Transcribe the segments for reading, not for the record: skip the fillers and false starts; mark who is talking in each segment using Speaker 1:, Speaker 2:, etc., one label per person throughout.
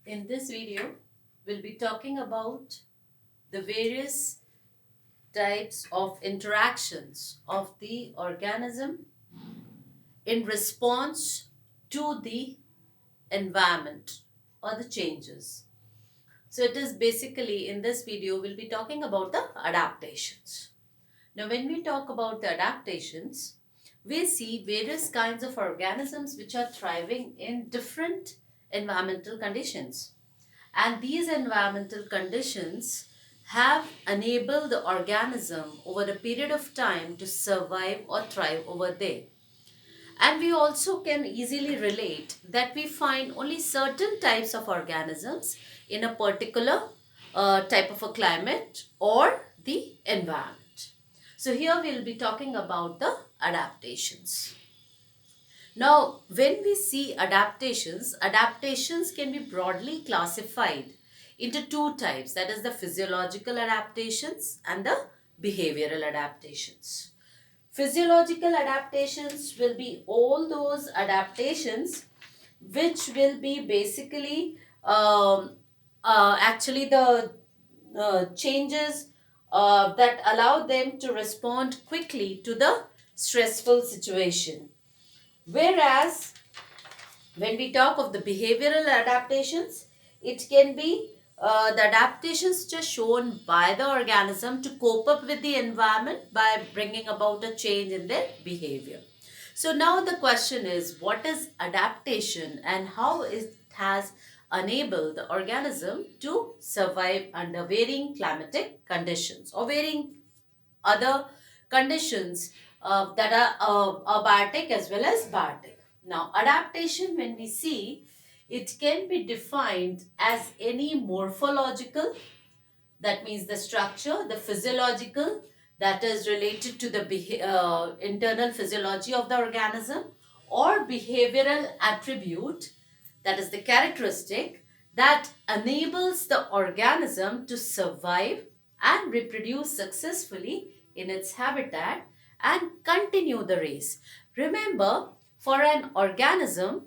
Speaker 1: In this video, we'll be talking about the various types of interactions of the organism in response to the environment or the changes. So it is basically in this video, we'll be talking about the adaptations. Now, when we talk about the adaptations, we see various kinds of organisms which are thriving in different environmental conditions. And these environmental conditions have enabled the organism over a period of time to survive or thrive over there. And we also can easily relate that we find only certain types of organisms in a particular type of a climate or the environment. So here we'll be talking about the adaptations. Now, when we see adaptations, adaptations can be broadly classified into two types, that is the physiological adaptations and the behavioral adaptations. Physiological adaptations will be all those adaptations which will be basically actually the changes that allow them to respond quickly to the stressful situation. Whereas when we talk of the behavioral adaptations, it can be the adaptations just shown by the organism to cope up with the environment by bringing about a change in their behavior. So now the question is, what is adaptation and how it has enabled the organism to survive under varying climatic conditions or varying other conditions that are abiotic as well as biotic. Now, adaptation, when we see, it can be defined as any morphological, that means the structure, the physiological, that is related to the internal physiology of the organism, or behavioral attribute, that is the characteristic that enables the organism to survive and reproduce successfully in its habitat and continue the race. Remember, for an organism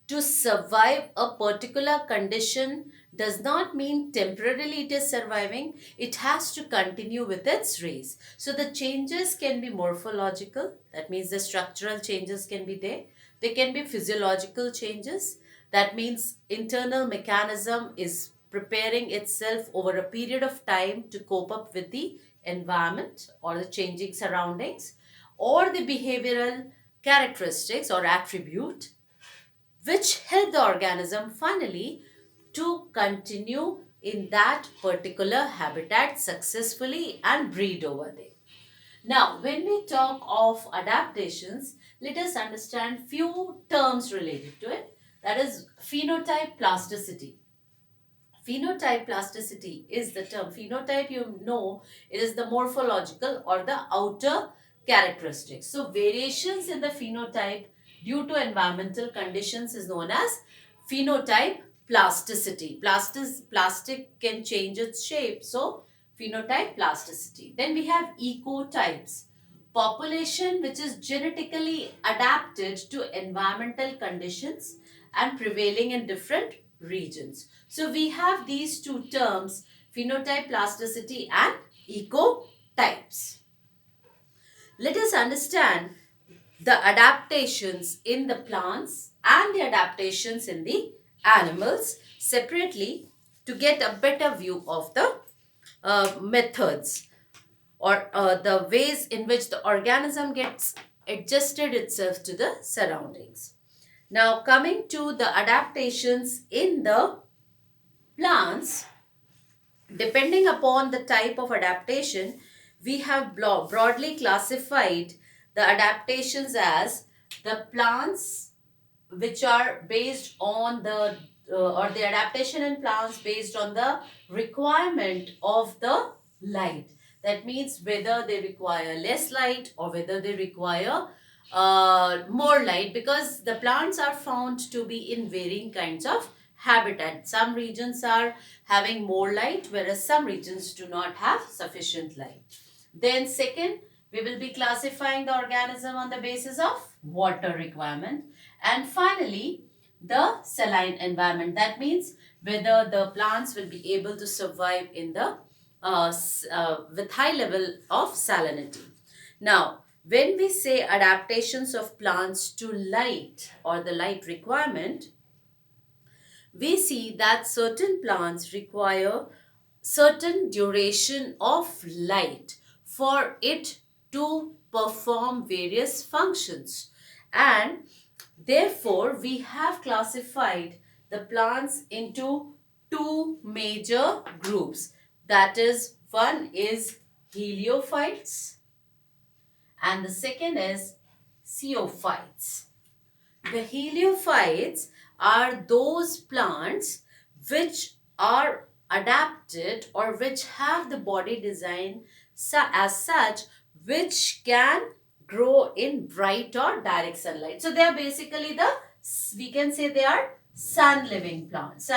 Speaker 1: to survive a particular condition does not mean temporarily it is surviving. It has to continue with its race. So the changes can be morphological. That means the structural changes can be there. There can be physiological changes. That means internal mechanism is preparing itself over a period of time to cope up with the environment or the changing surroundings, or the behavioral characteristics or attribute which help the organism finally to continue in that particular habitat successfully and breed over there. Now, when we talk of adaptations, let us understand few terms related to it. That is phenotype plasticity. Phenotype plasticity is the term. Phenotype, you know, it is the morphological or the outer characteristics. So variations in the phenotype due to environmental conditions is known as phenotype plasticity. Plastic can change its shape. So phenotype plasticity. Then we have ecotypes. Population which is genetically adapted to environmental conditions and prevailing in different regions. So we have these two terms, phenotype plasticity and ecotypes. Let us understand the adaptations in the plants and the adaptations in the animals separately to get a better view of the methods or the ways in which the organism gets adjusted itself to the surroundings. Now, coming to the adaptations in the plants, depending upon the type of adaptation, we have broadly classified the adaptations as the plants which are based on the or the adaptation in plants based on the requirement of the light. That means whether they require less light or whether they require more light, because the plants are found to be in varying kinds of habitat. Some regions are having more light, whereas some regions do not have sufficient light. Then second, we will be classifying the organism on the basis of water requirement. And finally, the saline environment. That means whether the plants will be able to survive in the with high level of salinity. Now, when we say adaptations of plants to light or the light requirement, we see that certain plants require certain duration of light for it to perform various functions, and therefore we have classified the plants into two major groups. That is, one is heliophytes and the second is ceophytes. The heliophytes are those plants which are adapted or which have the body design as such which can grow in bright or direct sunlight. So they are basically we can say they are sun loving plants.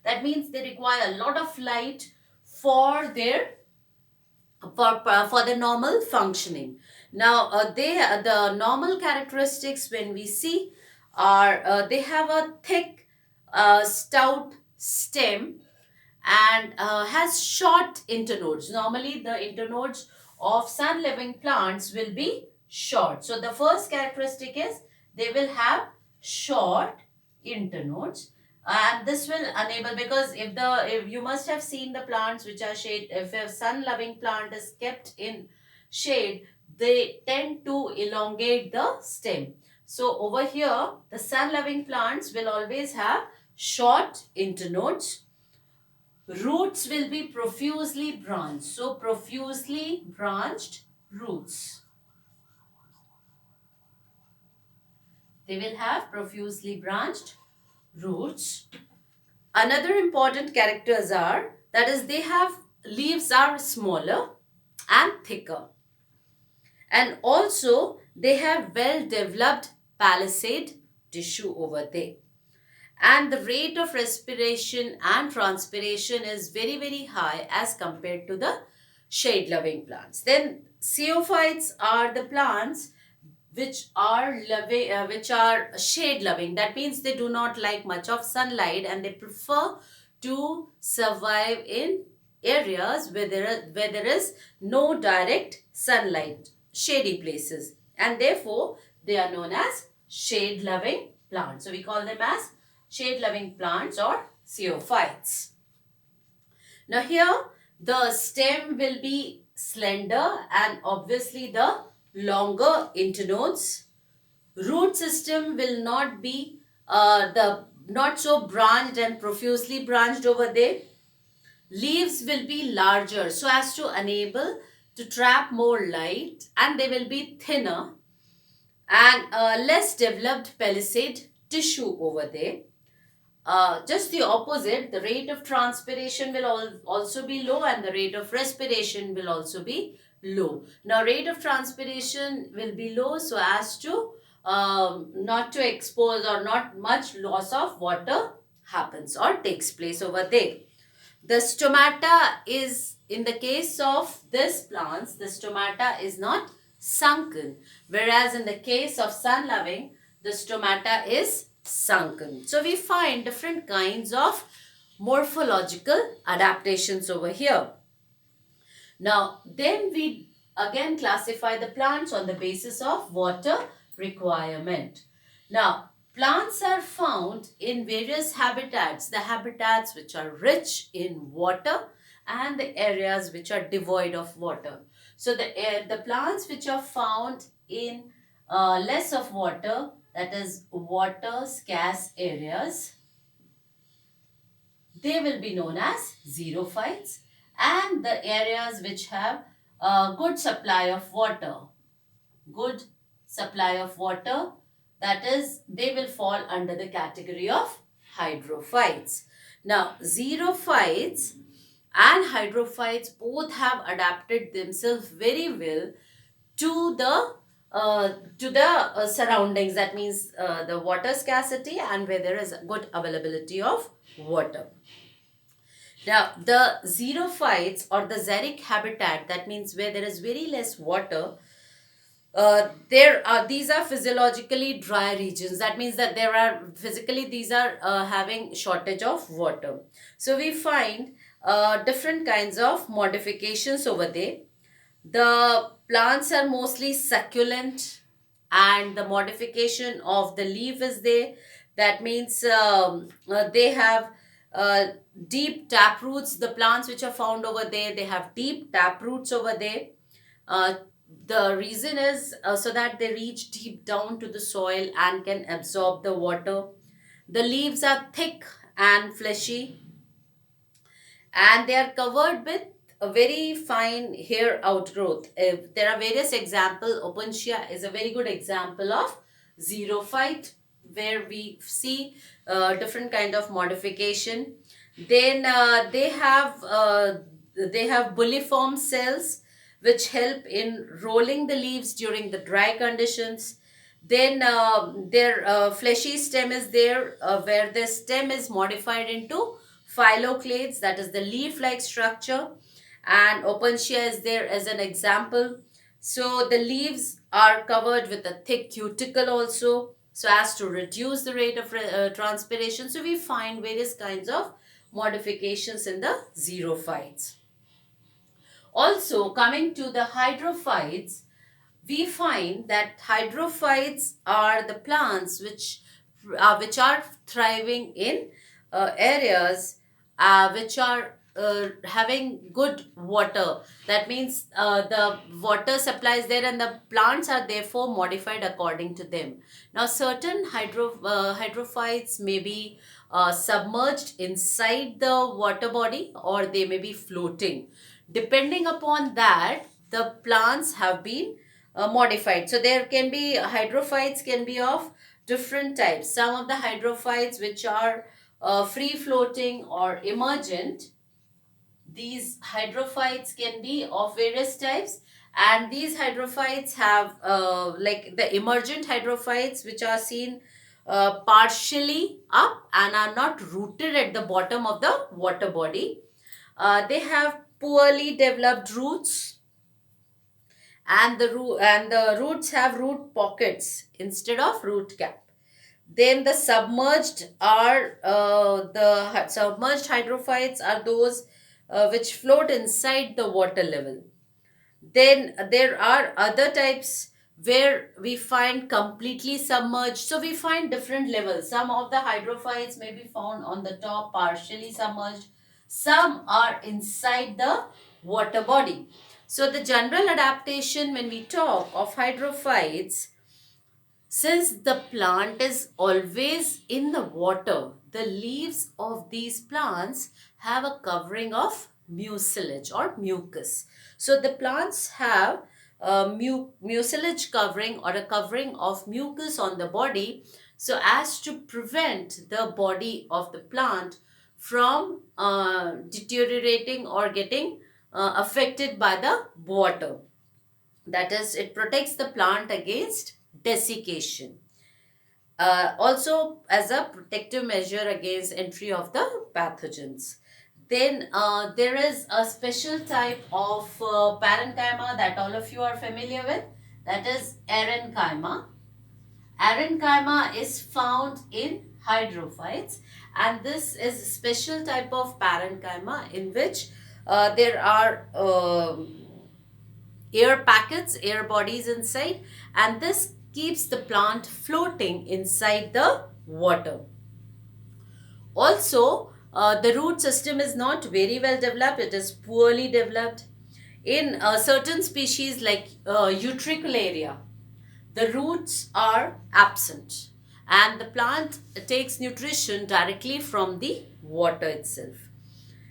Speaker 1: That means they require a lot of light for their for the normal functioning. Now, the normal characteristics when we see are they have a thick, stout stem and has short internodes. Normally, the internodes of sun-loving plants will be short. So, the first characteristic is they will have short internodes, and this will enable, because if you must have seen the plants which are shade, if a sun-loving plant is kept in shade, they tend to elongate the stem. So, over here, the sun-loving plants will always have short internodes. Roots will be profusely branched. So, profusely branched roots. They will have profusely branched roots. Another important characters are, that is, they have leaves are smaller and thicker. And also, they have well developed palisade tissue over there. And the rate of respiration and transpiration is very high as compared to the shade loving plants. Then ceophytes are the plants which are shade loving. That means they do not like much of sunlight and they prefer to survive in areas where there is no direct sunlight, shady places, and therefore they are known as shade loving plants. So we call them as shade loving plants or ceophytes. Now here the stem will be slender and obviously the longer internodes. Root system will not be the not so branched and profusely branched over there. Leaves will be larger so as to enable to trap more light, and they will be thinner and less developed palisade tissue over there. Just the opposite, the rate of transpiration will also be low and the rate of respiration will also be low. Now, rate of transpiration will be low so as to not to expose or not much loss of water happens or takes place over there. The stomata is, in the case of this plants, the stomata is not sunken, whereas in the case of sun loving, the stomata is sunken. So we find different kinds of morphological adaptations over here. Now, then we again classify the plants on the basis of water requirement. Now, plants are found in various habitats, the habitats which are rich in water and the areas which are devoid of water. So, the plants which are found in less of water, that is water scarce areas, they will be known as xerophytes, and the areas which have a good supply of water, good supply of water, that is, they will fall under the category of hydrophytes. Now, xerophytes and hydrophytes both have adapted themselves very well to the surroundings. That means the water scarcity and where there is good availability of water. Now, the xerophytes or the xeric habitat, that means where there is very less water, There are these are physiologically dry regions. That means that there are physically these are having shortage of water. So we find different kinds of modifications over there. The plants are mostly succulent, and the modification of the leaf is there. That means they have uh, deep tap roots. The plants which are found over there, they have deep tap roots over there. uh, the reason is so that they reach deep down to the soil and can absorb the water. The leaves are thick and fleshy, and they are covered with a very fine hair outgrowth. There are various example. Opuntia is a very good example of xerophyte, where we see different kind of modification. Then they have bulliform cells which help in rolling the leaves during the dry conditions. Then their fleshy stem is there, where the stem is modified into phylloclades, that is the leaf-like structure, and opuntia is there as an example. So the leaves are covered with a thick cuticle also, so as to reduce the rate of transpiration. So we find various kinds of modifications in the xerophytes. Also, coming to the hydrophytes, we find that hydrophytes are the plants which are thriving in areas which are having good water. That means the water supply is there, and the plants are therefore modified according to them. Now, certain hydrophytes may be submerged inside the water body, or they may be floating. Depending upon that, the plants have been modified. So there can be hydrophytes can be of different types. Some of the hydrophytes which are free floating or emergent, these hydrophytes can be of various types, and these hydrophytes have like the emergent hydrophytes which are seen partially up and are not rooted at the bottom of the water body. They have poorly developed roots, and the roots have root pockets instead of root cap. Then the submerged hydrophytes are those which float inside the water level. Then there are other types where we find completely submerged. So we find different levels. Some of the hydrophytes may be found on the top, partially submerged. Some are inside the water body. So the general adaptation when we talk of hydrophytes, since the plant is always in the water, the leaves of these plants have a covering of mucilage or mucus. So the plants have a mucilage covering or a covering of mucus on the body, so as to prevent the body of the plant from deteriorating or getting affected by the water. That is, it protects the plant against desiccation. Also, as a protective measure against entry of the pathogens. Then there is a special type of parenchyma that all of you are familiar with. That is arenchyma. Arenchyma is found in hydrophytes, and this is a special type of parenchyma in which there are air packets, air bodies inside, and this keeps the plant floating inside the water. Also, the root system is not very well developed, it is poorly developed. In certain species like Utricularia, the roots are absent, and the plant takes nutrition directly from the water itself.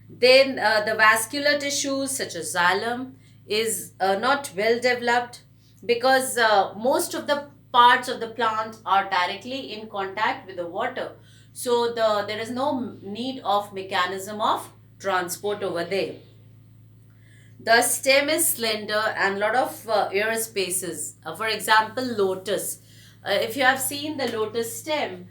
Speaker 1: Then the vascular tissues such as xylem is not well developed, because most of the parts of the plant are directly in contact with the water. So there is no need of mechanism of transport over there. The stem is slender and lot of air spaces. For example, lotus. If you have seen the lotus stem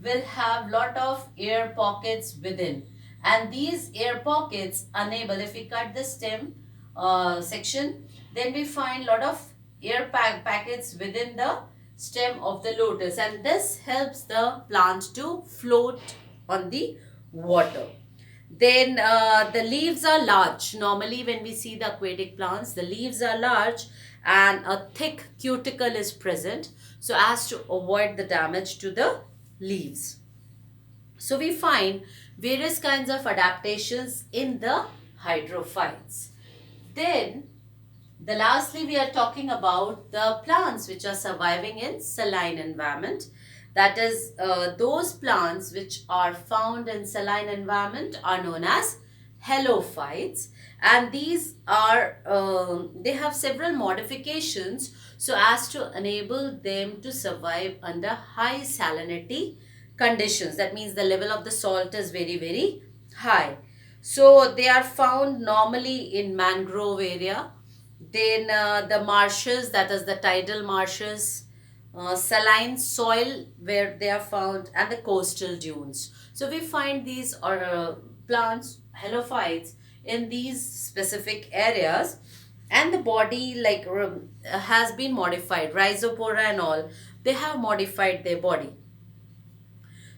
Speaker 1: will have lot of air pockets within. And these air pockets enable, if we cut the stem section, Then we find lot of packets within the stem of the lotus, and this helps the plant to float on the water. Then the leaves are large. Normally when we see the aquatic plants, the leaves are large and a thick cuticle is present so as to avoid the damage to the leaves. So we find various kinds of adaptations in the hydrophytes. Then the lastly we are talking about the plants which are surviving in saline environment. That is, those plants which are found in saline environment are known as halophytes, and these are they have several modifications so as to enable them to survive under high salinity conditions. That means the level of the salt is very high. So they are found normally in mangrove area, then the marshes, that is the tidal marshes, saline soil where they are found, and the coastal dunes. So we find these are plants, halophytes, in these specific areas, and the body like has been modified, rhizopora and all, they have modified their body.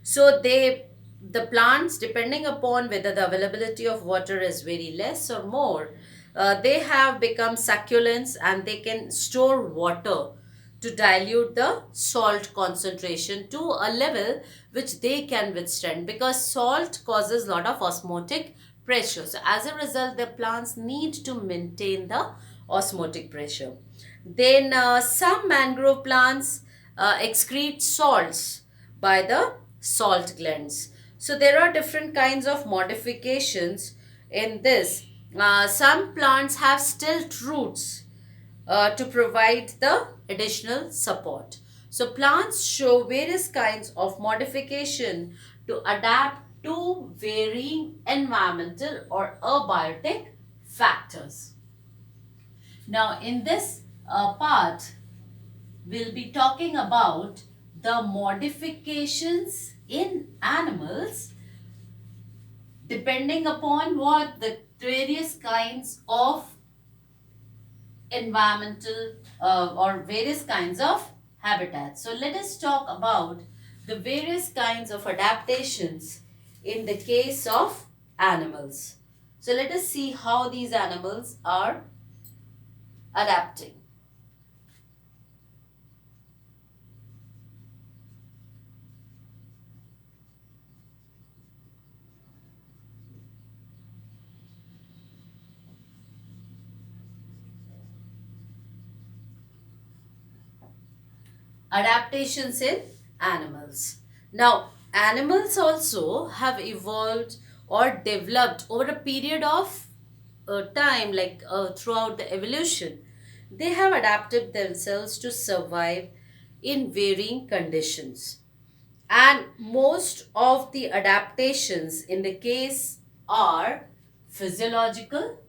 Speaker 1: So the plants, depending upon whether the availability of water is very less or more, they have become succulents and they can store water to dilute the salt concentration to a level which they can withstand, because salt causes a lot of osmotic pressure. So as a result, the plants need to maintain the osmotic pressure. Then some mangrove plants excrete salts by the salt glands. So there are different kinds of modifications in this. Some plants have stilt roots to provide the additional support. So plants show various kinds of modification to adapt to varying environmental or abiotic factors. Now in this part, we'll be talking about the modifications in animals depending upon what the various kinds of environmental or various kinds of habitats. So let us talk about the various kinds of adaptations in the case of animals. So let us see how these animals are adapting. Adaptations in animals. Now, animals also have evolved or developed over a period of time, like throughout the evolution. They have adapted themselves to survive in varying conditions. And most of the adaptations in the case are physiological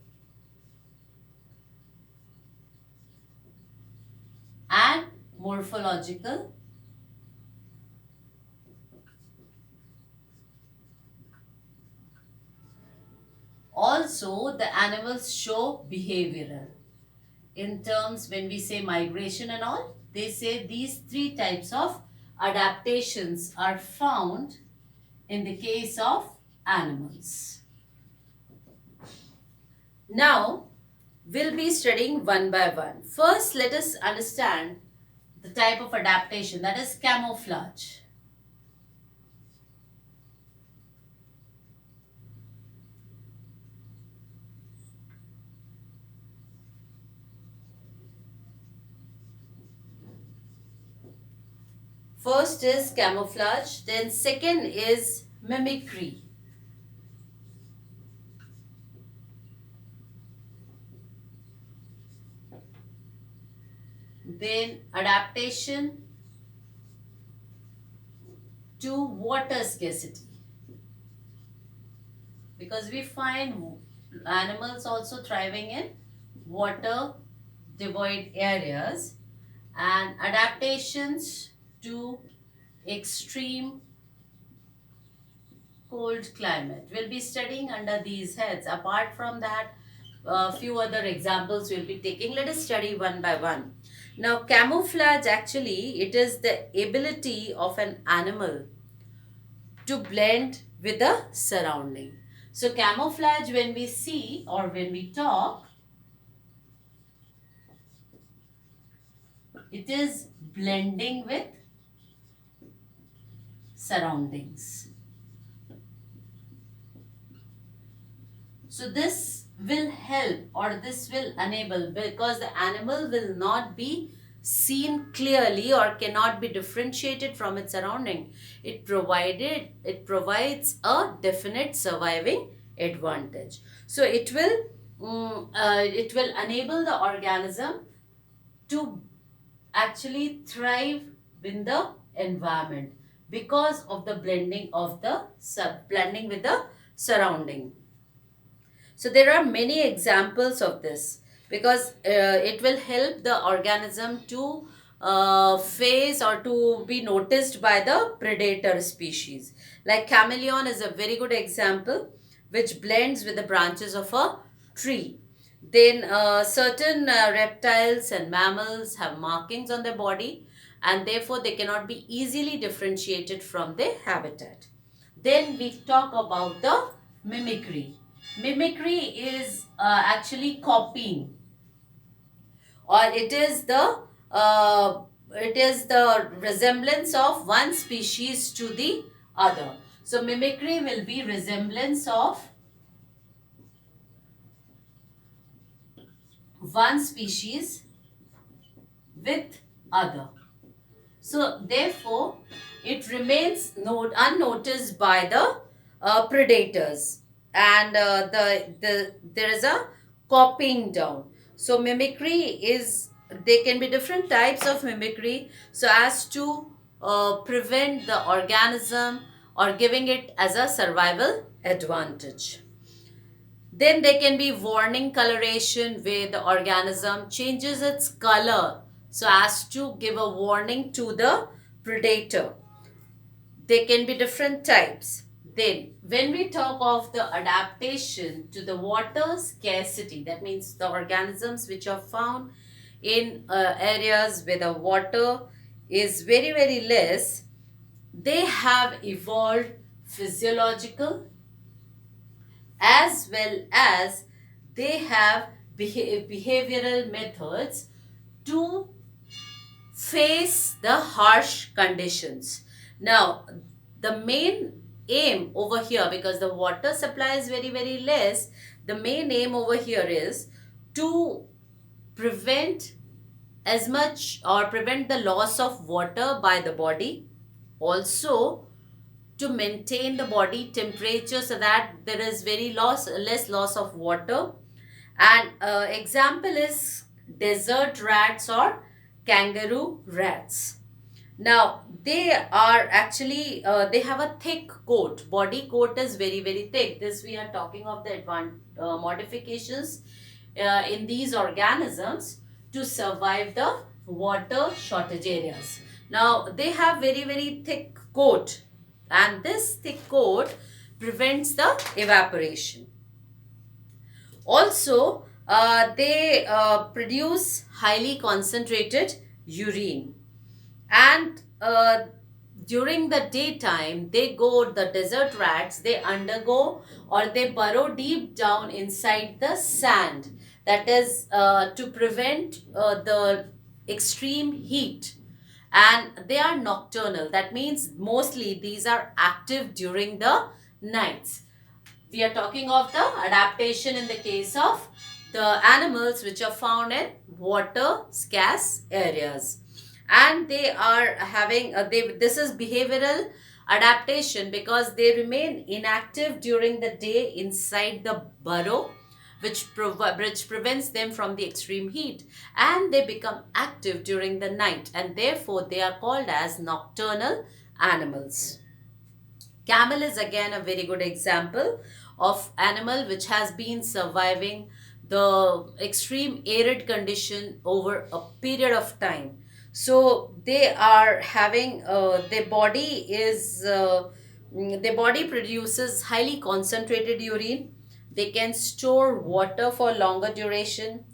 Speaker 1: and morphological. Also, the animals show behavioral. In terms, when we say migration and all, they say these three types of adaptations are found in the case of animals. Now, we'll be studying one by one. First, let us understand the type of adaptation, that is camouflage. First is camouflage, then second is mimicry. Then adaptation to water scarcity. Because we find animals also thriving in water devoid areas, and adaptations to extreme cold climate. We'll be studying under these heads. Apart from that, a few other examples we'll be taking. Let us study one by one. Now, camouflage actually, it is the ability of an animal to blend with the surrounding. So, camouflage, when we see or when we talk, it is blending with surroundings. So this will help or this will enable, because the animal will not be seen clearly or cannot be differentiated from its surrounding. It provides a definite surviving advantage. So it will enable the organism to actually thrive in the environment because of the blending with the surrounding. So there are many examples of this, because it will help the organism to face or to be noticed by the predator species. Like chameleon is a very good example, which blends with the branches of a tree. Then certain reptiles and mammals have markings on their body, and therefore they cannot be easily differentiated from their habitat. Then we talk about the mimicry. Mimicry is actually copying, or it is the resemblance of one species to the other. So mimicry will be resemblance of one species with other. So therefore, it remains unnoticed by the predators, and there is a copying down. So mimicry is, there can be different types of mimicry, so as to prevent the organism or giving it as a survival advantage. Then there can be warning coloration, where the organism changes its color so as to give a warning to the predator. There can be different types. Then, when we talk of the adaptation to the water scarcity, that means the organisms which are found in areas where the water is very, very less, they have evolved physiological as well as they have behavioral methods to face the harsh conditions. Now, the main aim over here, because the water supply is very, very less, the main aim over here is to prevent as much or prevent the loss of water by the body. Also, to maintain the body temperature so that there is less loss of water. And example is desert rats or kangaroo rats. Now they are actually they have a thick coat. Body coat is very, very thick. This we are talking of the modifications in these organisms to survive the water shortage areas. Now they have very, very thick coat, and this thick coat prevents the evaporation. Also, they produce highly concentrated urine, and during the daytime the desert rats, they undergo or they burrow deep down inside the sand, that is to prevent the extreme heat, and they are nocturnal. That means mostly these are active during the nights. We are talking of the adaptation in the case of the animals which are found in water scarce areas, and they are having this is behavioral adaptation, because they remain inactive during the day inside the burrow, which prevents them from the extreme heat, and they become active during the night, and therefore they are called as nocturnal animals. Camel is again a very good example of animal which has been surviving the extreme arid condition over a period of time. So they are having their body produces highly concentrated urine. they can store water for longer duration,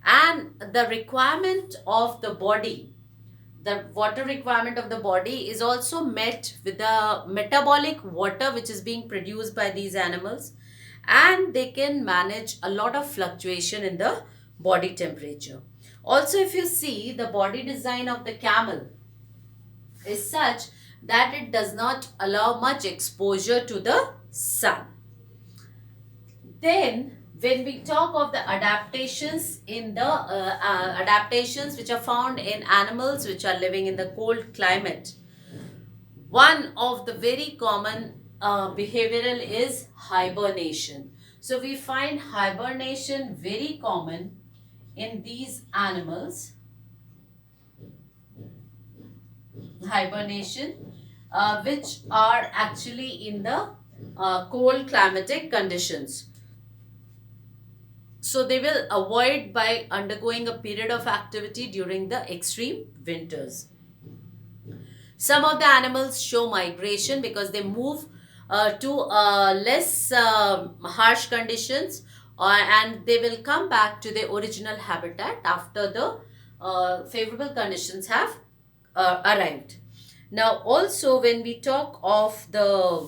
Speaker 1: and the requirement of the body, the water requirement of the body is also met with the metabolic water which is being produced by these animals, and they can manage a lot of fluctuation in the body temperature. Also, if you see, the body design of the camel is such that it does not allow much exposure to the sun. Then, when we talk of the adaptations in the adaptations which are found in animals which are living in the cold climate, one of the very common behavioral is hibernation. So we find hibernation very common in these animals. Hibernation, which are actually in the cold climatic conditions. So they will avoid by undergoing a period of activity during the extreme winters. Some of the animals show migration because they move to less harsh conditions, and they will come back to their original habitat after the favorable conditions have arrived. Now, also, when we talk of the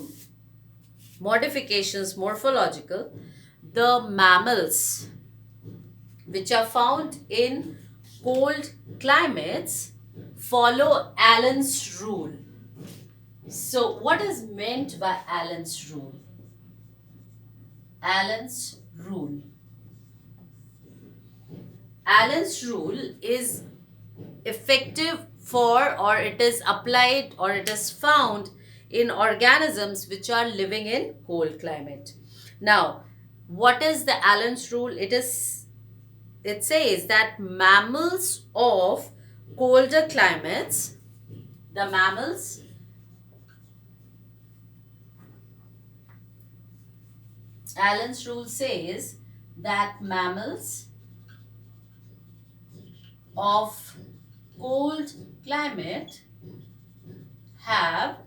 Speaker 1: modifications, morphological, the mammals which are found in cold climates follow Allen's rule. So, what is meant by Allen's rule? Allen's rule. Allen's rule is effective for, or it is applied, or it is found in organisms which are living in cold climate. Now, what is the Allen's rule? It says that mammals of colder climates, the mammals Allen's rule says that mammals of cold climate have,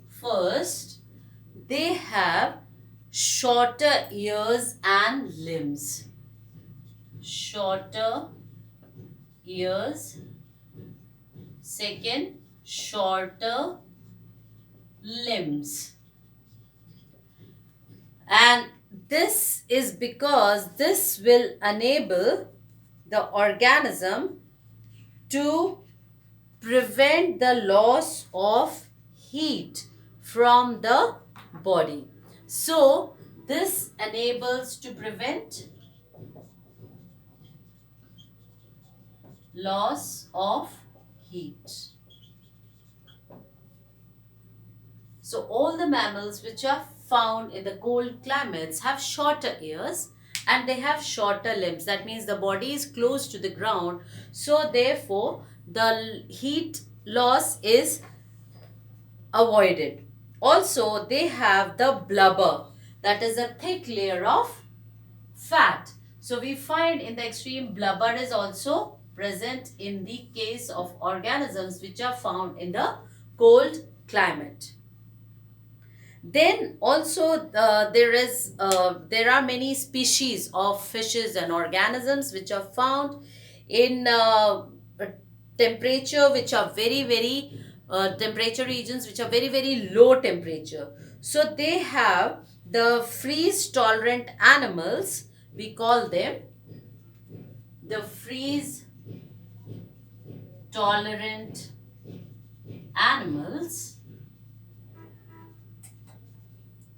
Speaker 1: first, they have shorter ears and limbs. Shorter ears. Second, shorter limbs. And this is because this will enable the organism to prevent the loss of heat from the body. So, this enables to prevent loss of heat. So, all the mammals which are found in the cold climates have shorter ears and they have shorter limbs. That means the body is close to the ground. So, therefore, the heat loss is avoided. Also, they have the blubber, that is a thick layer of fat. So, we find in the extreme blubber is also present in the case of organisms which are found in the cold climate. Then also there are many species of fishes and organisms which are found in temperature which are very temperature regions which are very low temperature. So they have the freeze tolerant animals. We call them the freeze tolerant animals.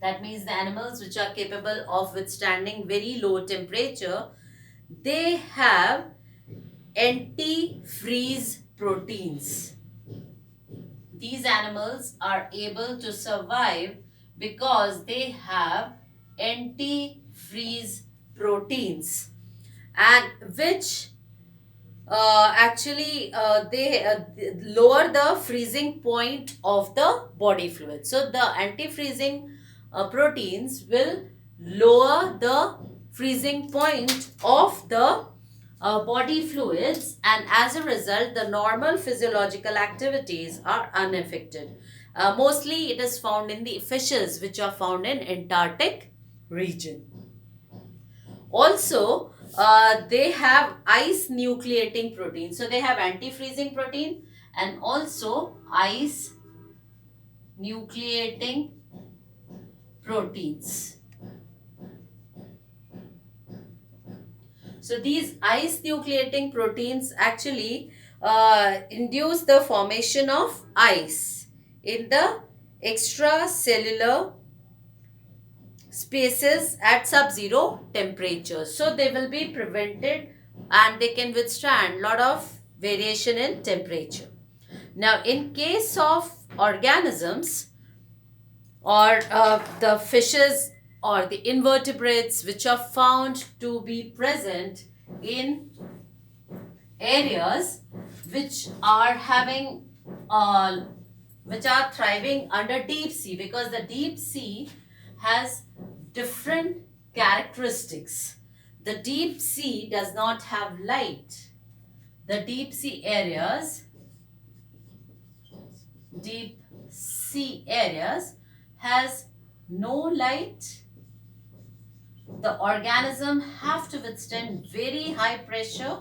Speaker 1: That means the animals which are capable of withstanding very low temperature, they have anti-freeze proteins. These animals are able to survive because they have anti-freeze proteins, and which they lower the freezing point of the body fluid. So the anti-freezing proteins will lower the freezing point of the body fluids, and as a result the normal physiological activities are unaffected. Mostly it is found in the fishes which are found in Antarctic region. Also, they have ice nucleating protein. So they have anti-freezing protein and also ice nucleating proteins. So these ice nucleating proteins actually induce the formation of ice in the extracellular spaces at sub-zero temperatures. So they will be prevented and they can withstand lot of variation in temperature. Now in case of organisms or the fishes or the invertebrates which are found to be present in areas which are having which are thriving under deep sea, because the deep sea has different characteristics. The deep sea does not have light. The deep sea areas has no light. The organism have to withstand very high pressure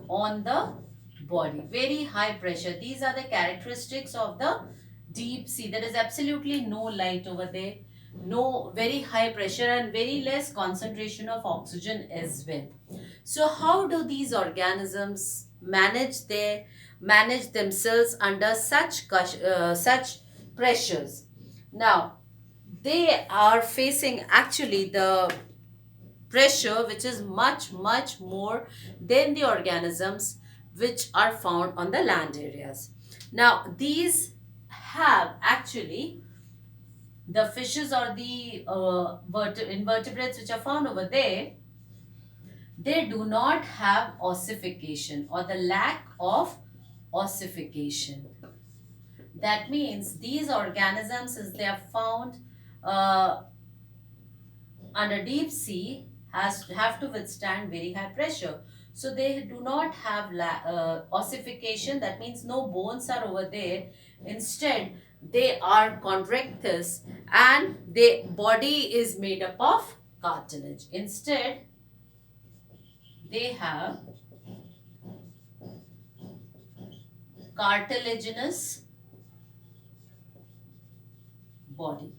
Speaker 1: on the body, very high pressure. These are the characteristics of the deep sea. There is absolutely no light over there, no very high pressure and very less concentration of oxygen as well. So how do these organisms manage themselves under such pressures? Now they are facing actually the pressure which is much more than the organisms which are found on the land areas. Now these have actually the fishes or the invertebrates which are found over there, they do not have ossification or the lack of ossification. That means these organisms, as they are found uh, under deep sea, have to withstand very high pressure. So they do not have ossification. That means no bones are over there. Instead, they are contractile and the body is made up of cartilage. Instead, they have cartilaginous body,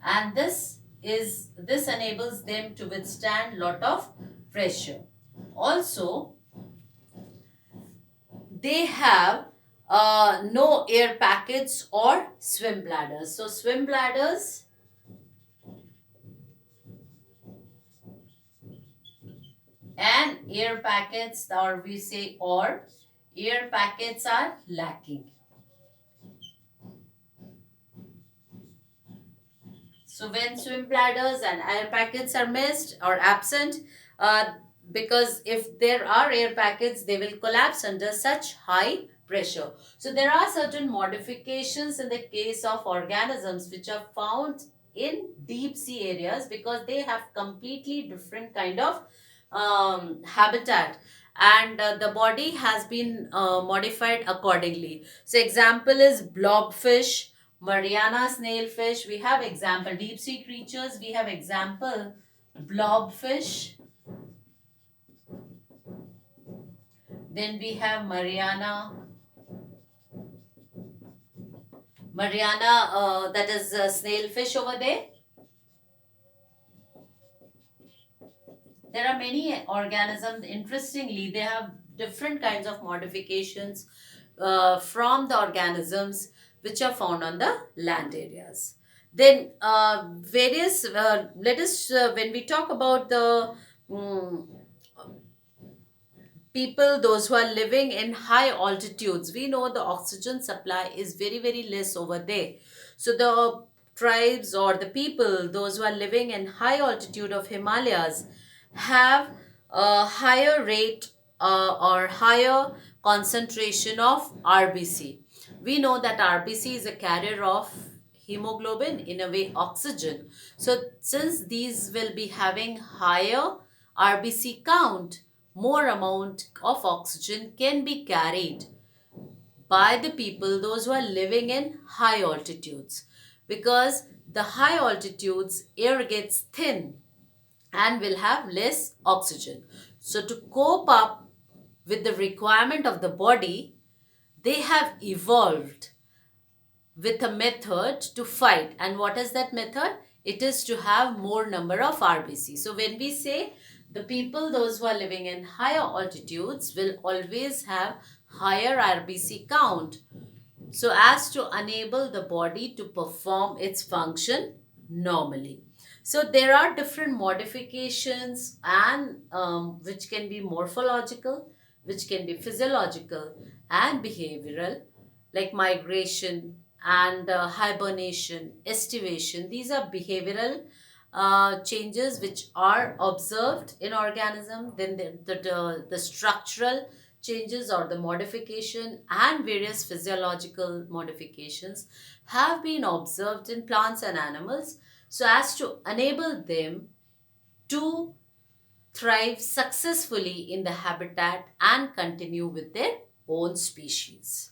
Speaker 1: and this enables them to withstand lot of pressure. Also, they have no air packets or swim bladders. So swim bladders and air packets, or we say or air packets, are lacking. So when swim bladders and air packets are missed or absent, uh, because if there are air packets, they will collapse under such high pressure. So there are certain modifications in the case of organisms which are found in deep sea areas, because they have completely different kind of habitat, and the body has been modified accordingly. So example is blobfish, Mariana snailfish. We have example deep sea creatures. We have example blobfish. Then we have Mariana, that is snailfish over there. There are many organisms. Interestingly, they have different kinds of modifications from the organisms which are found on the land areas. Then let us, when we talk about the mm, people, those who are living in high altitudes, we know the oxygen supply is very less over there. So the tribes or the people, those who are living in high altitude of Himalayas, have a higher rate or higher concentration of RBC. We know that RBC is a carrier of hemoglobin, in a way oxygen. So since these will be having higher RBC count, more amount of oxygen can be carried by the people, those who are living in high altitudes. because the high altitudes air gets thin and will have less oxygen. So to cope up with the requirement of the body, they have evolved with a method to fight. And what is that method? It is to have more number of RBC. So when we say the people, those who are living in higher altitudes, will always have higher RBC count, so as to enable the body to perform its function normally. So there are different modifications, and which can be morphological, which can be physiological and behavioral, like migration and hibernation, estivation. These are behavioral changes which are observed in organism. Then the structural changes or the modification and various physiological modifications have been observed in plants and animals, so as to enable them to thrive successfully in the habitat and continue with their own species.